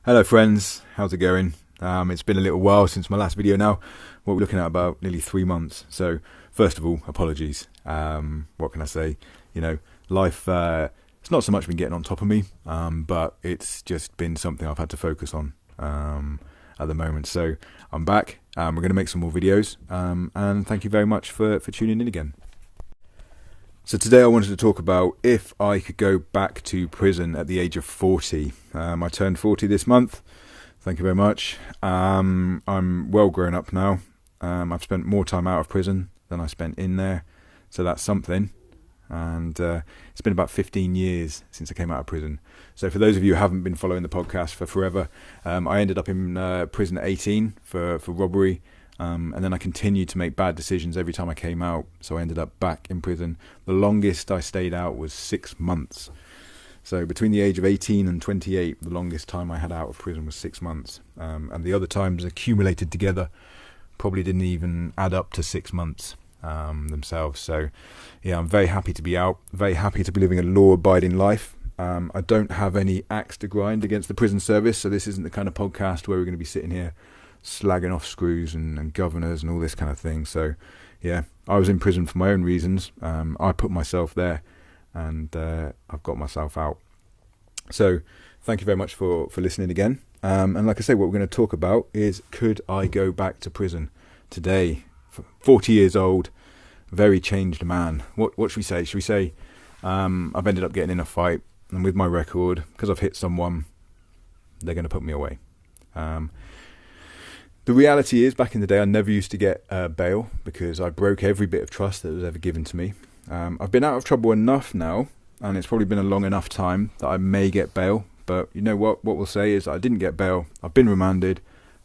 Hello friends, how's it going? It's been a little while since my last video now. What we're looking at about nearly 3 months. So first of all, apologies. What can I say? Life, it's not so much been getting on top of me, but it's just been something I've had to focus on at the moment. So I'm back. We're going to make some more videos, and thank you very much for tuning in again. So today I wanted to talk about if I could go back to prison at the age of 40. I turned 40 this month. Thank you very much. I'm well grown up now. I've spent more time out of prison than I spent in there. So that's something. And it's been about 15 years since I came out of prison. So for those of you who haven't been following the podcast for forever, I ended up in prison at 18 for robbery. And then I continued to make bad decisions every time I came out, so I ended up back in prison. The longest I stayed out was 6 months. So between the age of 18 and 28, the longest time I had out of prison was 6 months. And the other times accumulated together probably didn't even add up to 6 months themselves. So yeah, I'm very happy to be out, very happy to be living a law-abiding life. I don't have any axe to grind against the prison service, so this isn't the kind of podcast where we're going to be sitting here slagging off screws and governors and all this kind of thing. So yeah, I was in prison for my own reasons. I put myself there, and I've got myself out. So thank you very much for listening again. And like I say, what we're going to talk about is, could I go back to prison today? 40 years old, very changed man. What should we say? Should we say I've ended up getting in a fight, and with my record, because I've hit someone, they're going to put me away. The reality is, back in the day, I never used to get bail because I broke every bit of trust that was ever given to me. I've been out of trouble enough now, and it's probably been a long enough time that I may get bail. But you know what we'll say is I didn't get bail, I've been remanded,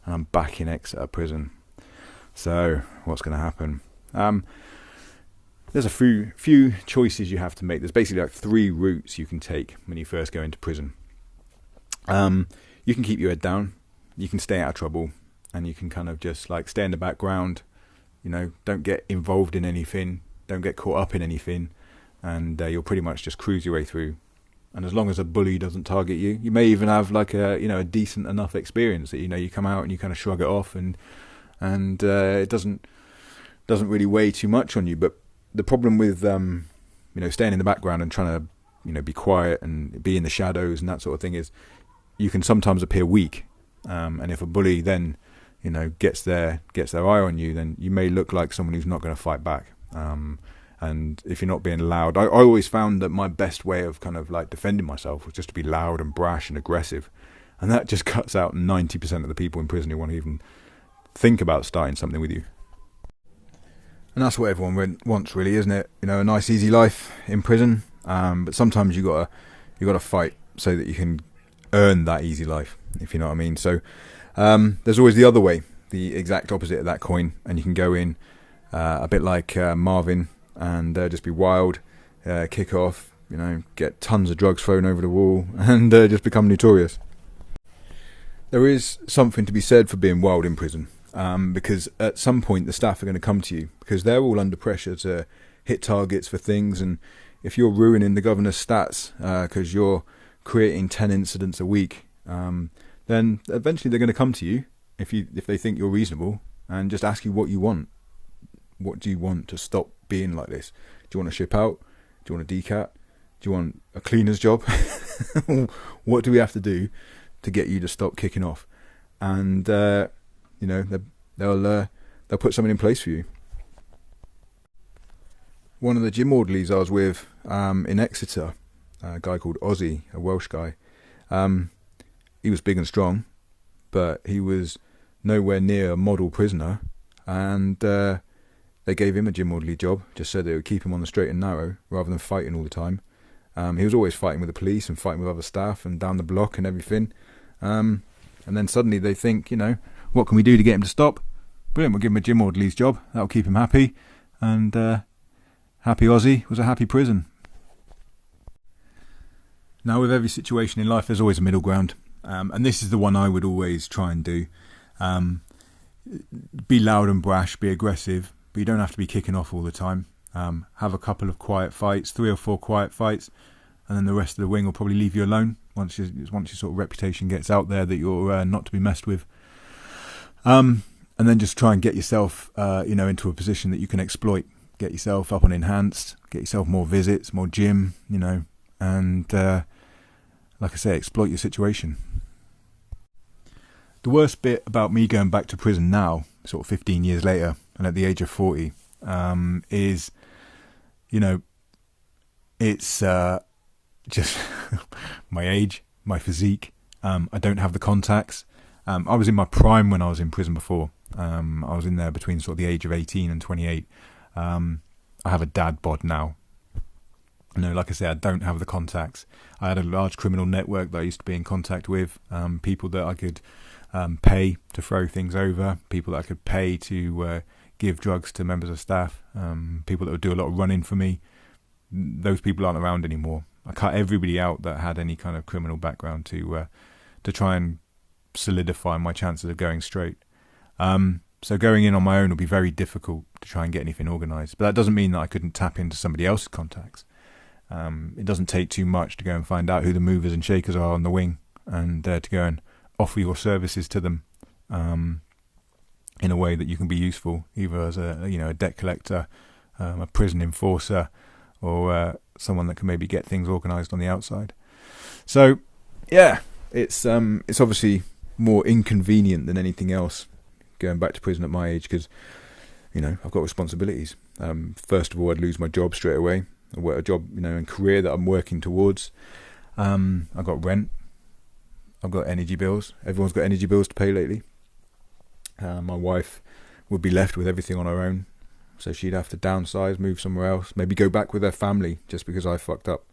and I'm back in Exeter prison. So what's going to happen? There's a few choices you have to make. There's basically like 3 routes you can take when you first go into prison. You can keep your head down, you can stay out of trouble, and you can kind of just like stay in the background, don't get involved in anything, don't get caught up in anything, and you'll pretty much just cruise your way through. And as long as a bully doesn't target you, you may even have like a decent enough experience that you come out and you kind of shrug it off, and it doesn't really weigh too much on you. But the problem with staying in the background and trying to be quiet and be in the shadows and that sort of thing is you can sometimes appear weak, and if a bully then gets their eye on you, then you may look like someone who's not going to fight back. And if you're not being loud, I always found that my best way of kind of like defending myself was just to be loud and brash and aggressive, and that just cuts out 90% of the people in prison who want to even think about starting something with you. And that's what everyone wants, really, isn't it? A nice easy life in prison, but sometimes you gotta fight so that you can earn that easy life, if you know what I mean. So there's always the other way, the exact opposite of that coin, and you can go in a bit like Marvin and just be wild, kick off, get tons of drugs thrown over the wall, and just become notorious. There is something to be said for being wild in prison, because at some point the staff are going to come to you, because they're all under pressure to hit targets for things, and if you're ruining the governor's stats because you're creating 10 incidents a week, then eventually they're going to come to you if they think you're reasonable and just ask you what you want. What do you want to stop being like this? Do you want to ship out? Do you want a decat? Do you want a cleaner's job? What do we have to do to get you to stop kicking off? And they'll put something in place for you. One of the gym orderlies I was with in Exeter, a guy called Ozzy, a Welsh guy, he was big and strong, but he was nowhere near a model prisoner, and they gave him a gym orderly job, just so they would keep him on the straight and narrow rather than fighting all the time. He was always fighting with the police and fighting with other staff and down the block and everything. And then suddenly they think, what can we do to get him to stop? Brilliant, we'll give him a gym orderly's job. That'll keep him happy. And happy Ozzy was a happy prison. Now, with every situation in life, there's always a middle ground. And this is the one I would always try and do. Be loud and brash, be aggressive, but you don't have to be kicking off all the time. Have a couple of quiet fights, 3 or 4 quiet fights, and then the rest of the wing will probably leave you alone. once your sort of reputation gets out there that you're not to be messed with. And then just try and get yourself, into a position that you can exploit. Get yourself up on enhanced, get yourself more visits, more gym, and like I say, exploit your situation. The worst bit about me going back to prison now, sort of 15 years later, and at the age of 40, is, it's just my age, my physique. I don't have the contacts. I was in my prime when I was in prison before. I was in there between sort of the age of 18 and 28. I have a dad bod now. Like I said, I don't have the contacts. I had a large criminal network that I used to be in contact with, people that I could pay to throw things over, people that I could pay to give drugs to members of staff, people that would do a lot of running for me. Those people aren't around anymore. I cut everybody out that had any kind of criminal background to try and solidify my chances of going straight. So going in on my own will be very difficult to try and get anything organised. But that doesn't mean that I couldn't tap into somebody else's contacts. It doesn't take too much to go and find out who the movers and shakers are on the wing, and to go and offer your services to them in a way that you can be useful, either as a debt collector, a prison enforcer, or someone that can maybe get things organised on the outside. So yeah, it's obviously more inconvenient than anything else going back to prison at my age, because I've got responsibilities. First of all, I'd lose my job straight away, a job and career that I'm working towards. I've got rent, I've got energy bills. Everyone's got energy bills to pay lately. My wife would be left with everything on her own, so she'd have to downsize, move somewhere else, maybe go back with her family just because I fucked up.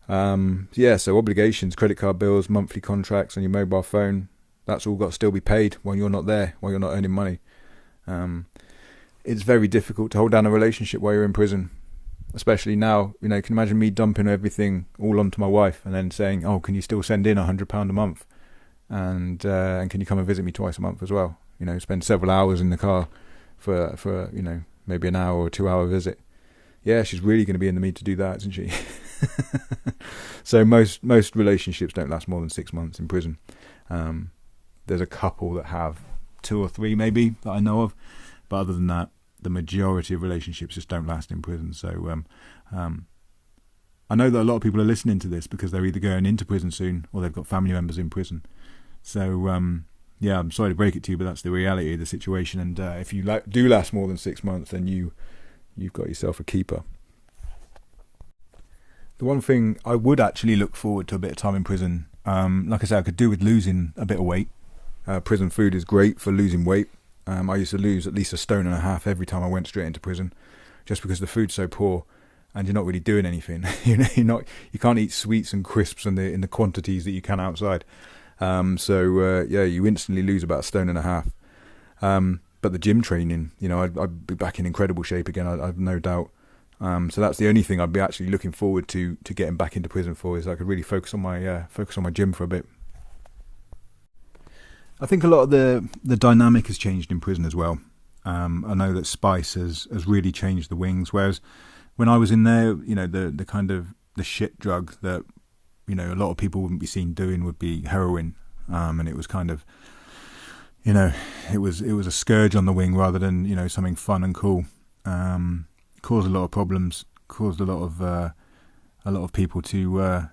So obligations, credit card bills, monthly contracts on your mobile phone, that's all got to still be paid while you're not there, while you're not earning money. It's very difficult to hold down a relationship while you're in prison, especially now. You can imagine me dumping everything all onto my wife and then saying, "Oh, can you still send in £100 a month? And can you come and visit me twice a month as well?" Spend several hours in the car for maybe an hour or 2 hour visit. Yeah, she's really going to be in the mood to do that, isn't she? So most relationships don't last more than 6 months in prison. There's a couple that have 2 or 3 maybe that I know of, but other than that, the majority of relationships just don't last in prison. So I know that a lot of people are listening to this because they're either going into prison soon or they've got family members in prison. So I'm sorry to break it to you, but that's the reality of the situation. And if you do last more than 6 months, then you've got yourself a keeper. The one thing I would actually look forward to a bit of time in prison, like I said, I could do with losing a bit of weight. Prison food is great for losing weight. I used to lose at least 1.5 stones every time I went straight into prison, just because the food's so poor and you're not really doing anything. You can't eat sweets and crisps in the quantities that you can outside. You instantly lose about 1.5 stones. But the gym training, I'd be back in incredible shape again. I've no doubt. So that's the only thing I'd be actually looking forward to getting back into prison for, is I could really focus on my gym for a bit. I think a lot of the dynamic has changed in prison as well. I know that Spice has really changed the wings, whereas when I was in there, the kind of the shit drug that a lot of people wouldn't be seen doing would be heroin, and it was kind of it was a scourge on the wing rather than something fun and cool. Caused a lot of problems, caused a lot of people to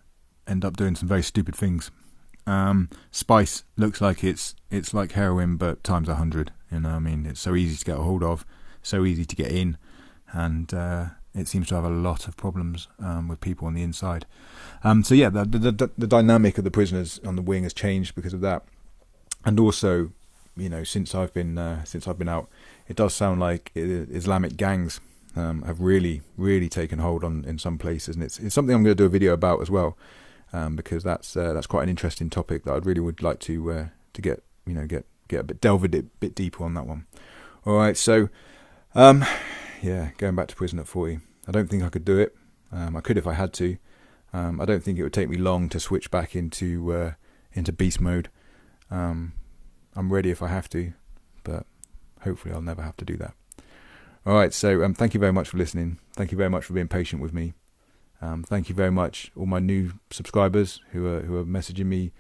end up doing some very stupid things. Spice looks like it's like heroin, but times 100. It's so easy to get a hold of, so easy to get in, and it seems to have a lot of problems with people on the inside. The dynamic of the prisoners on the wing has changed because of that, and also, since I've been out, it does sound like Islamic gangs have really taken hold in some places, and it's something I'm going to do a video about as well. Because that's quite an interesting topic that I really would like to get delve a bit deeper on that one. All right, so going back to prison at 40, I don't think I could do it. I could if I had to. I don't think it would take me long to switch back into beast mode. I'm ready if I have to, but hopefully I'll never have to do that. All right, so thank you very much for listening. Thank you very much for being patient with me. Thank you very much, all my new subscribers who are messaging me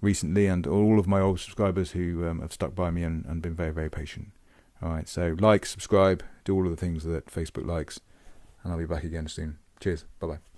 recently, and all of my old subscribers who have stuck by me and been very, very patient. All right, so like, subscribe, do all of the things that Facebook likes, and I'll be back again soon. Cheers. Bye-bye.